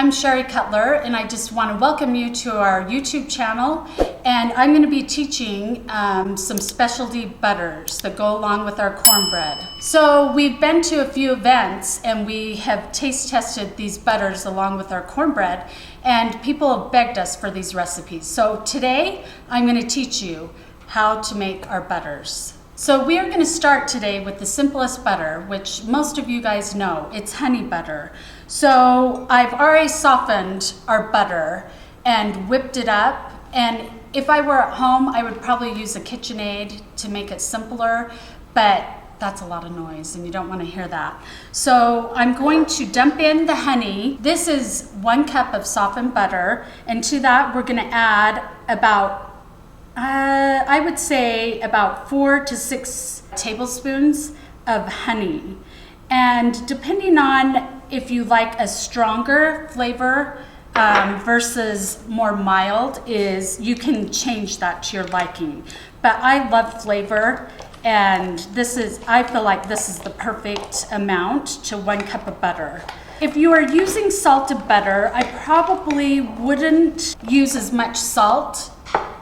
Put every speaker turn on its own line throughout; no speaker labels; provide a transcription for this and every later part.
I'm Sherry Cutler, and I just want to welcome you to our YouTube channel. And I'm going to be teaching some specialty butters that go along with our cornbread. So we've been to a few events and we have taste tested these butters along with our cornbread, and people have begged us for these recipes. So today I'm going to teach you how to make our butters. So we are going to start today with the simplest butter, which most of you guys know. It's honey butter. So I've already softened our butter and whipped it up. And if I were at home, I would probably use a KitchenAid to make it simpler, but that's a lot of noise and you don't want to hear that. So I'm going to dump in the honey. This is 1 cup of softened butter, and to that we're going to add about I would say about 4 to 6 tablespoons of honey. And depending on if you like a stronger flavor versus more mild, you can change that to your liking. But I love flavor, and I feel like this is the perfect amount to 1 cup of butter. If you are using salted butter, I probably wouldn't use as much salt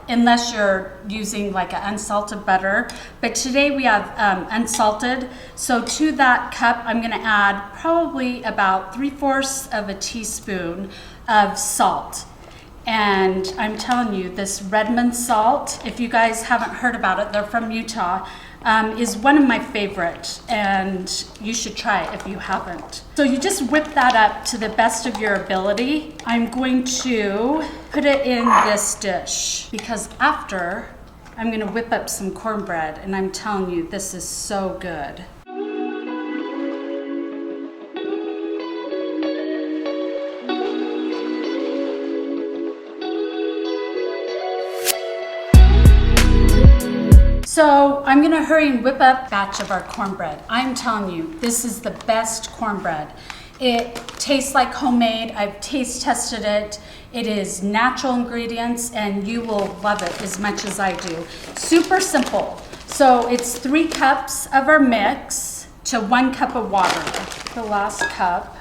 unless you're using like an unsalted butter. But today we have unsalted. So to that cup, I'm gonna add probably about 3/4 of a teaspoon of salt. And I'm telling you, this Redmond salt, if you guys haven't heard about it, they're from Utah, is one of my favorite, and you should try it if you haven't. So you just whip that up to the best of your ability. I'm going to put it in this dish because after I'm going to whip up some cornbread, and I'm telling you, this is so good. So I'm gonna hurry and whip up a batch of our cornbread. I'm telling you, this is the best cornbread. It tastes like homemade. I've taste tested it. It is natural ingredients, and you will love it as much as I do. Super simple. So it's 3 cups of our mix to 1 cup of water. The last cup.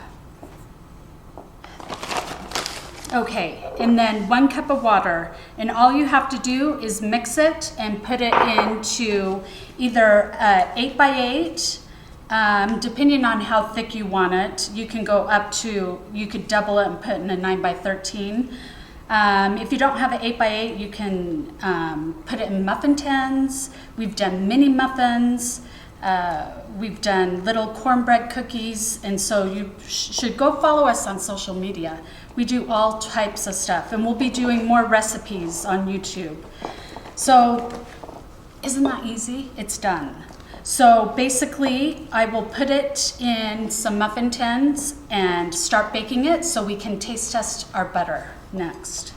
Okay, and then 1 cup of water, and all you have to do is mix it and put it into either 8x8, depending on how thick you want it. You can go up to, you could double it and put it in a 9x13. If you don't have an 8x8, you can put it in muffin tins. We've done mini muffins. We've done little cornbread cookies, and so you should go follow us on social media. We do all types of stuff, and we'll be doing more recipes on YouTube. So isn't that easy? It's done. So basically, I will put it in some muffin tins and start baking it so we can taste test our butter next.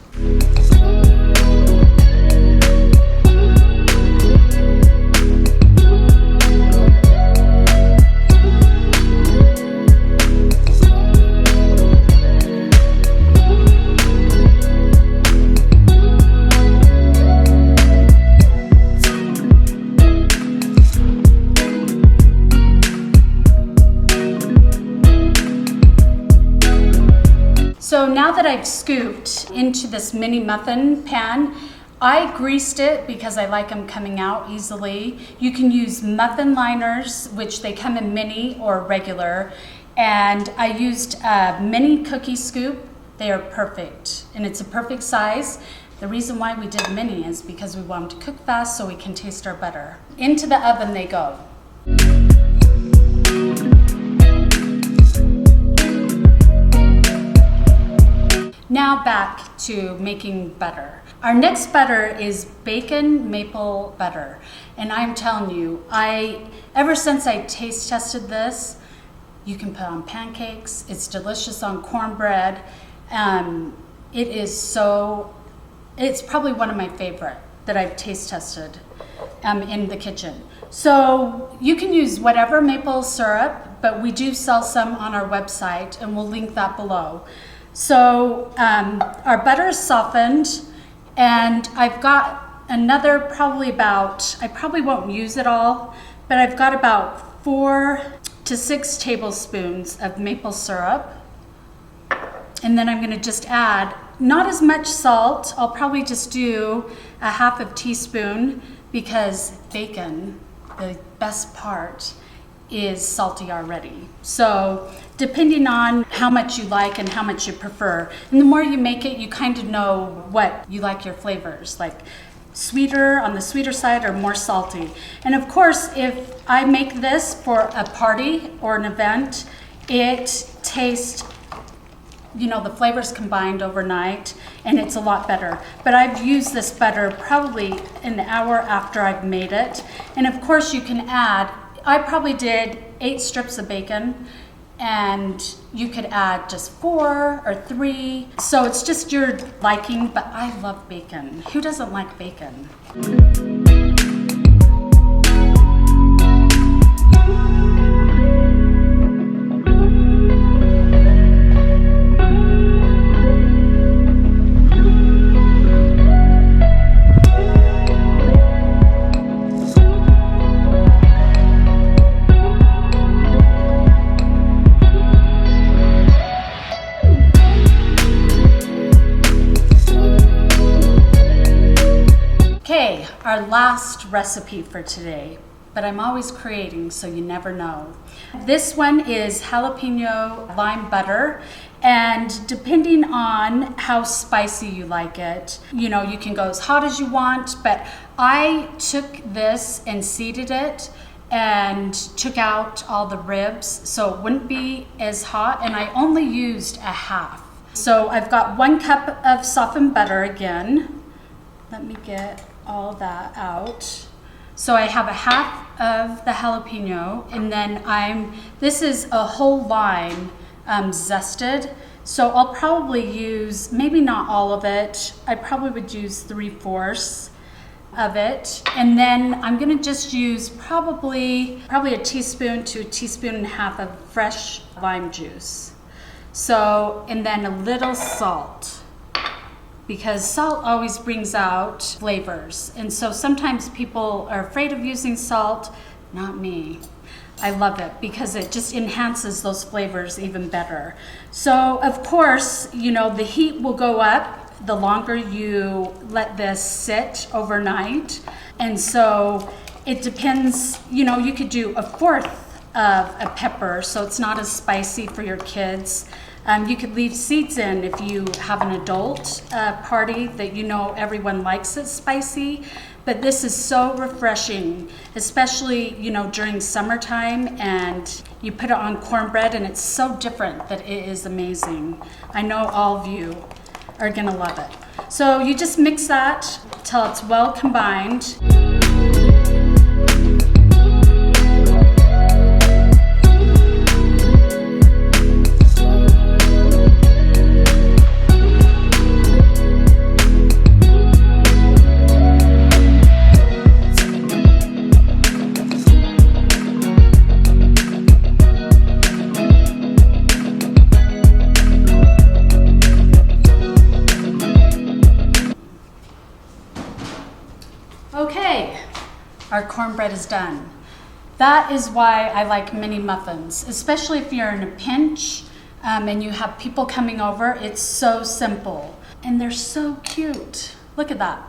So now that I've scooped into this mini muffin pan, I greased it because I like them coming out easily. You can use muffin liners, which they come in mini or regular, and I used a mini cookie scoop. They are perfect, and it's a perfect size. The reason why we did mini is because we want them to cook fast so we can taste our butter. Into the oven they go. Now back to making butter. Our next butter is bacon maple butter. And I'm telling you, ever since I taste tested this, you can put on pancakes. It's delicious on cornbread. It's probably one of my favorite that I've taste tested in the kitchen. So you can use whatever maple syrup, but we do sell some on our website, and we'll link that below. So our butter is softened, and I've got another I probably won't use it all, but I've got about 4 to 6 tablespoons of maple syrup. And then I'm gonna just add not as much salt. I'll probably just do a half a teaspoon because bacon, the best part, is salty already. So depending on how much you like and how much you prefer. And the more you make it, you kind of know what you like your flavors, like sweeter, on the sweeter side, or more salty. And of course, if I make this for a party or an event, it tastes, you know, the flavors combined overnight, and it's a lot better. But I've used this butter probably an hour after I've made it. And of course you can add, I probably did 8 strips of bacon, and you could add just 4 or 3. So it's just your liking, but I love bacon. Who doesn't like bacon? Okay, our last recipe for today, but I'm always creating, so you never know. This one is jalapeno lime butter, and depending on how spicy you like it, you know, you can go as hot as you want, but I took this and seeded it and took out all the ribs so it wouldn't be as hot, and I only used a half. So I've got 1 cup of softened butter again. Let me get all that out. So I have a half of the jalapeno, and then this is a whole lime zested. So I'll probably use, maybe not all of it, I probably would use 3/4 of it. And then I'm gonna just use probably a teaspoon to a teaspoon and a half of fresh lime juice. So, and then a little salt, because salt always brings out flavors. And so sometimes people are afraid of using salt. Not me. I love it because it just enhances those flavors even better. So of course, you know, the heat will go up the longer you let this sit overnight. And so it depends, you know, you could do 1/4 of a pepper so it's not as spicy for your kids. You could leave seeds in if you have an adult party that you know everyone likes it spicy. But this is so refreshing, especially, you know, during summertime, and you put it on cornbread and it's so different that it is amazing. I know all of you are gonna love it. So you just mix that till it's well combined. Okay, our cornbread is done. That is why I like mini muffins, especially if you're in a pinch and you have people coming over. It's so simple and they're so cute. Look at that.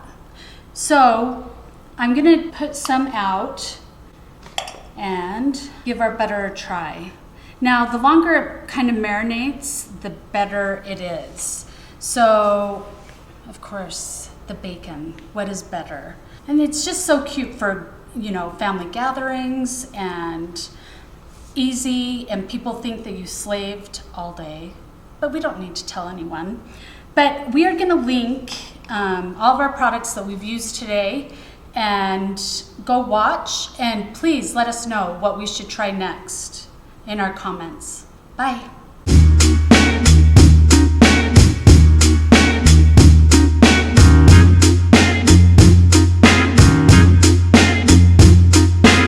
So I'm gonna put some out and give our butter a try. Now, the longer it kind of marinates, the better it is. So, of course, the bacon, what is better? And it's just so cute for, you know, family gatherings and easy, and people think that you slaved all day, but we don't need to tell anyone. But we are gonna link all of our products that we've used today, and go watch, and please let us know what we should try next in our comments. Bye.